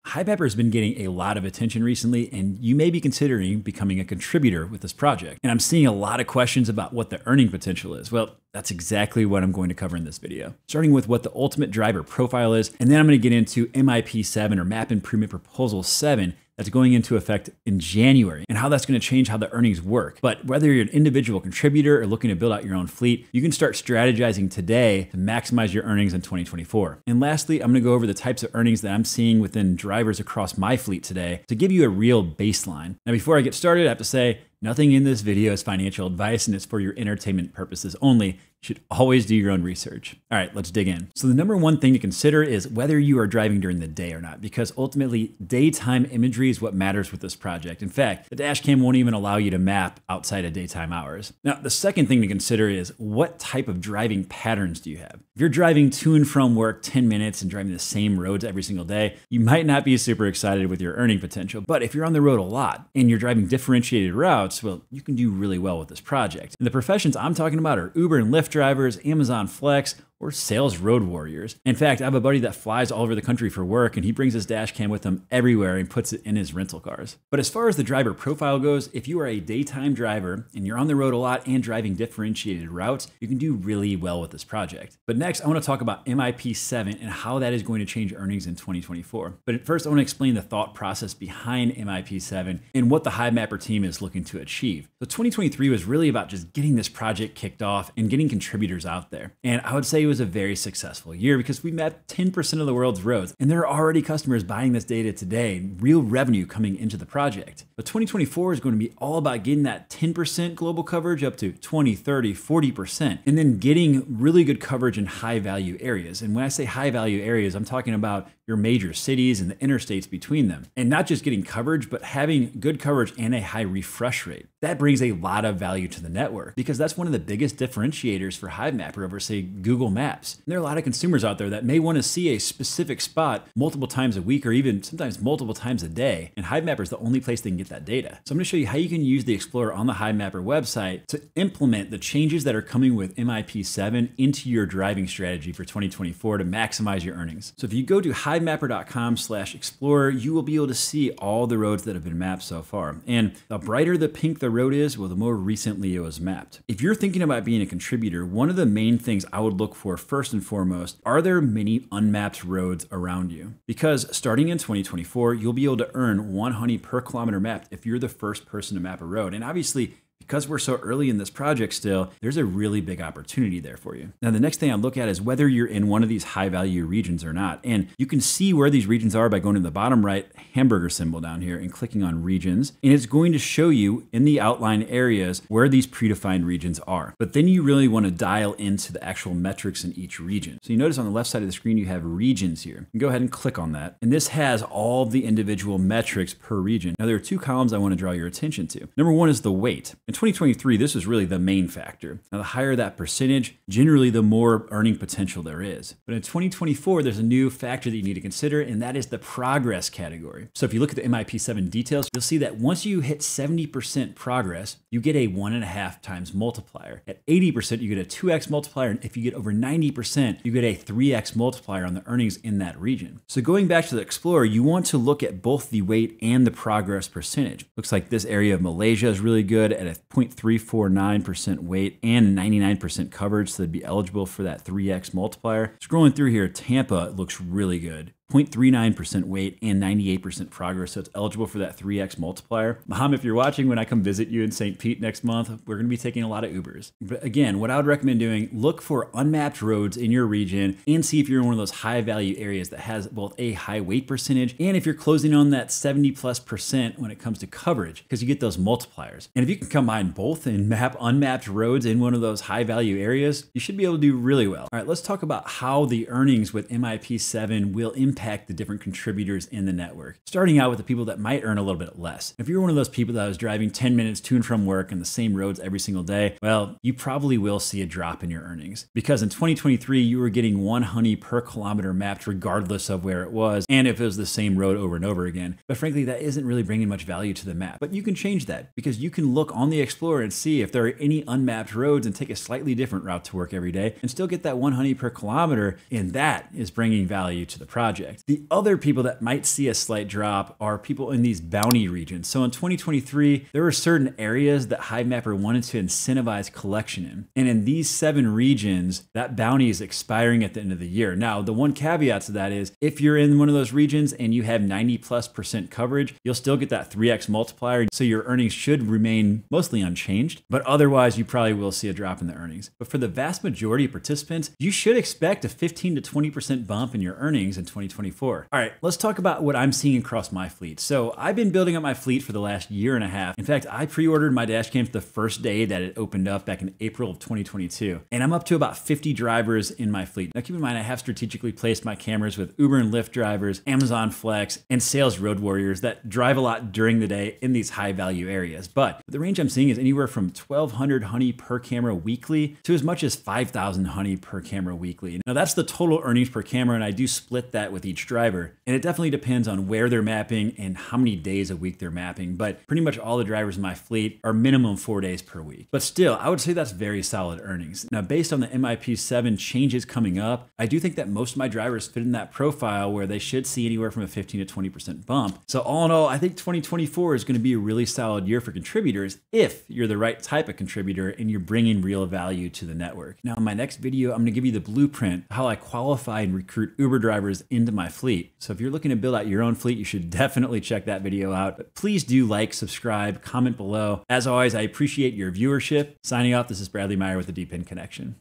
Hivemapper has been getting a lot of attention recently, and you may be considering becoming a contributor with this project. And I'm seeing a lot of questions about what the earning potential is. Well, that's exactly what I'm going to cover in this video. Starting with what the ultimate driver profile is, and then I'm going to get into MIP 7 or Map Improvement Proposal 7 that's going into effect in January and how that's going to change how the earnings work. But whether you're an individual contributor or looking to build out your own fleet, you can start strategizing today to maximize your earnings in 2024. And lastly, I'm going to go over the types of earnings that I'm seeing within drivers across my fleet today to give you a real baseline. Now, before I get started, I have to say, nothing in this video is financial advice and it's for your entertainment purposes only. You should always do your own research. All right, let's dig in. So the number one thing to consider is whether you are driving during the day or not, because ultimately daytime imagery is what matters with this project. In fact, the Dashcam won't even allow you to map outside of daytime hours. Now, the second thing to consider is what type of driving patterns do you have? If you're driving to and from work 10 minutes and driving the same roads every single day, you might not be super excited with your earning potential. But if you're on the road a lot and you're driving differentiated routes, well, you can do really well with this project. And the professions I'm talking about are Uber and Lyft drivers, Amazon Flex, or sales road warriors. In fact, I have a buddy that flies all over the country for work and he brings his dash cam with him everywhere and puts it in his rental cars. But as far as the driver profile goes, if you are a daytime driver and you're on the road a lot and driving differentiated routes, you can do really well with this project. But next, I want to talk about MIP 7 and how that is going to change earnings in 2024. But first, I want to explain the thought process behind MIP 7 and what the Hivemapper team is looking to achieve. So 2023 was really about just getting this project kicked off and getting contributors out there. And I would say it was a very successful year because we mapped 10% of the world's roads and there are already customers buying this data today, real revenue coming into the project. But 2024 is going to be all about getting that 10% global coverage up to 20, 30, 40%, and then getting really good coverage in high value areas. And when I say high value areas, I'm talking about your major cities and the interstates between them. And not just getting coverage, but having good coverage and a high refresh rate. That brings a lot of value to the network because that's one of the biggest differentiators for Hivemapper over, say, Google Maps. And there are a lot of consumers out there that may want to see a specific spot multiple times a week or even sometimes multiple times a day. And Hivemapper is the only place they can get that data. So I'm going to show you how you can use the Explorer on the Hivemapper website to implement the changes that are coming with MIP 7 into your driving strategy for 2024 to maximize your earnings. So if you go to hivemapper.com/explorer, you will be able to see all the roads that have been mapped so far. And the brighter the pink the road is, well, the more recently it was mapped. If you're thinking about being a contributor, one of the main things I would look for first and foremost, are there many unmapped roads around you? Because starting in 2024, you'll be able to earn 1 honey per kilometer mapped if you're the first person to map a road. And obviously, because we're so early in this project still, there's a really big opportunity there for you. Now, the next thing I look at is whether you're in one of these high value regions or not. And you can see where these regions are by going to the bottom right hamburger symbol down here and clicking on regions. And it's going to show you in the outline areas where these predefined regions are. But then you really want to dial into the actual metrics in each region. So you notice on the left side of the screen, you have regions here. You go ahead and click on that. And this has all the individual metrics per region. Now, there are two columns I want to draw your attention to. Number one is the weight. In 2023, this is really the main factor. Now, the higher that percentage, generally the more earning potential there is. But in 2024, there's a new factor that you need to consider, and that is the progress category. So if you look at the MIP 7 details, you'll see that once you hit 70% progress, you get a 1.5 times multiplier. At 80%, you get a 2x multiplier, and if you get over 90%, you get a 3x multiplier on the earnings in that region. So going back to the Explorer, you want to look at both the weight and the progress percentage. Looks like this area of Malaysia is really good at a 0.349% weight and 99% coverage, so they'd be eligible for that 3x multiplier. Scrolling through here, Tampa looks really good. 0.39% weight and 98% progress, so it's eligible for that 3x multiplier. Mom, if you're watching, when I come visit you in St. Pete next month, we're gonna be taking a lot of Ubers. But again, what I would recommend doing, look for unmapped roads in your region and see if you're in one of those high value areas that has both a high weight percentage and if you're closing on that 70+% when it comes to coverage, because you get those multipliers. And if you can combine both and map unmapped roads in one of those high value areas, you should be able to do really well. All right, let's talk about how the earnings with MIP 7 will impact the different contributors in the network. Starting out with the people that might earn a little bit less. If you're one of those people that was driving 10 minutes to and from work on the same roads every single day, well, you probably will see a drop in your earnings. Because in 2023, you were getting 1 honey per kilometer mapped regardless of where it was and if it was the same road over and over again. But frankly, that isn't really bringing much value to the map. But you can change that because you can look on the Explorer and see if there are any unmapped roads and take a slightly different route to work every day and still get that 1 honey per kilometer, and that is bringing value to the project. project. The other people that might see a slight drop are people in these bounty regions. So in 2023, there were certain areas that Hivemapper wanted to incentivize collection in. And in these 7 regions, that bounty is expiring at the end of the year. Now, the one caveat to that is if you're in one of those regions and you have 90+% coverage, you'll still get that 3x multiplier. So your earnings should remain mostly unchanged, but otherwise you probably will see a drop in the earnings. But for the vast majority of participants, you should expect a 15 to 20% bump in your earnings in 2024. All right, let's talk about what I'm seeing across my fleet. So I've been building up my fleet for the last year and a half. In fact, I pre-ordered my Dashcam the first day that it opened up back in April of 2022. And I'm up to about 50 drivers in my fleet. Now keep in mind, I have strategically placed my cameras with Uber and Lyft drivers, Amazon Flex, and sales road warriors that drive a lot during the day in these high value areas. But the range I'm seeing is anywhere from 1,200 honey per camera weekly to as much as 5,000 honey per camera weekly. Now that's the total earnings per camera, and I do split that with each driver. And it definitely depends on where they're mapping and how many days a week they're mapping. But pretty much all the drivers in my fleet are minimum 4 days per week. But still, I would say that's very solid earnings. Now, based on the MIP7 changes coming up, I do think that most of my drivers fit in that profile where they should see anywhere from a 15 to 20% bump. So all in all, I think 2024 is going to be a really solid year for contributors if you're the right type of contributor and you're bringing real value to the network. Now, in my next video, I'm going to give you the blueprint how I qualify and recruit Uber drivers into my fleet. So if you're looking to build out your own fleet, you should definitely check that video out. But please do like, subscribe, comment below. As always, I appreciate your viewership. Signing off, this is Bradley Meyer with the DePIN Connection.